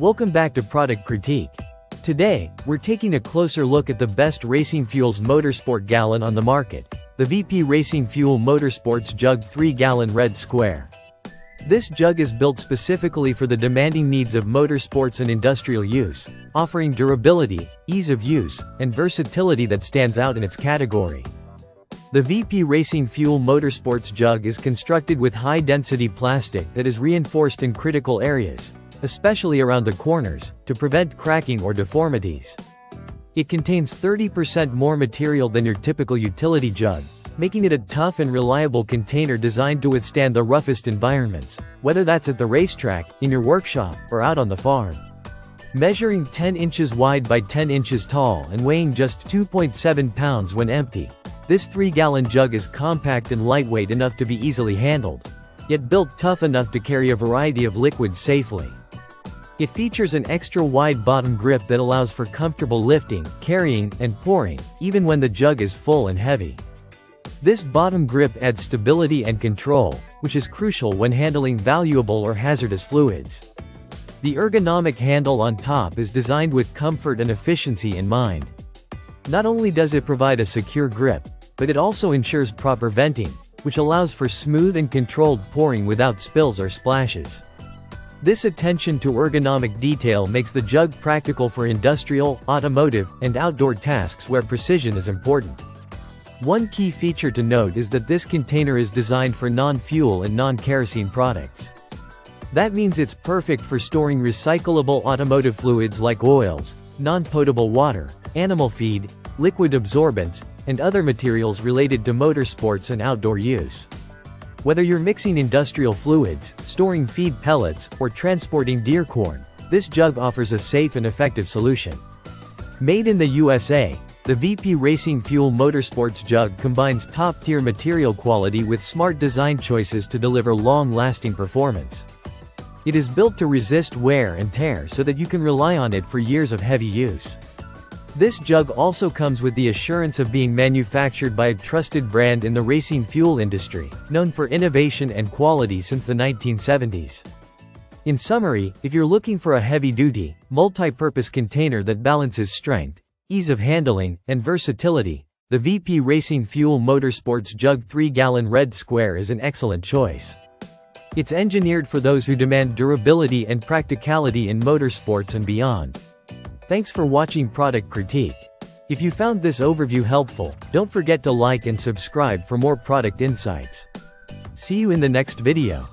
Welcome back to Product Critique. Today, we're taking a closer look at the best Racing Fuels Motorsport Gallon on the market, the VP Racing Fuel Motorsports Jug 3-Gallon Red Square. This jug is built specifically for the demanding needs of motorsports and industrial use, offering durability, ease of use, and versatility that stands out in its category. The VP Racing Fuel Motorsports Jug is constructed with high-density plastic that is reinforced in critical areas, especially around the corners, to prevent cracking or deformities. It contains 30% more material than your typical utility jug, making it a tough and reliable container designed to withstand the roughest environments, whether that's at the racetrack, in your workshop, or out on the farm. Measuring 10 inches wide by 10 inches tall and weighing just 2.7 pounds when empty, this 3-gallon jug is compact and lightweight enough to be easily handled, yet built tough enough to carry a variety of liquids safely. It features an extra-wide bottom grip that allows for comfortable lifting, carrying, and pouring, even when the jug is full and heavy. This bottom grip adds stability and control, which is crucial when handling valuable or hazardous fluids. The ergonomic handle on top is designed with comfort and efficiency in mind. Not only does it provide a secure grip, but it also ensures proper venting, which allows for smooth and controlled pouring without spills or splashes. This attention to ergonomic detail makes the jug practical for industrial, automotive, and outdoor tasks where precision is important. One key feature to note is that this container is designed for non-fuel and non-kerosene products. That means it's perfect for storing recyclable automotive fluids like oils, non-potable water, animal feed, liquid absorbents, and other materials related to motorsports and outdoor use. Whether you're mixing industrial fluids, storing feed pellets, or transporting deer corn, this jug offers a safe and effective solution. Made in the USA, the VP Racing Fuel Motorsports Jug combines top-tier material quality with smart design choices to deliver long-lasting performance. It is built to resist wear and tear so that you can rely on it for years of heavy use. This jug also comes with the assurance of being manufactured by a trusted brand in the racing fuel industry, known for innovation and quality since the 1970s. In summary, if you're looking for a heavy-duty, multi-purpose container that balances strength, ease of handling, and versatility, the VP Racing Fuel Motorsports Jug 3-Gallon Red Square is an excellent choice. It's engineered for those who demand durability and practicality in motorsports and beyond. Thanks for watching Product Critique. If you found this overview helpful, don't forget to like and subscribe for more product insights. See you in the next video.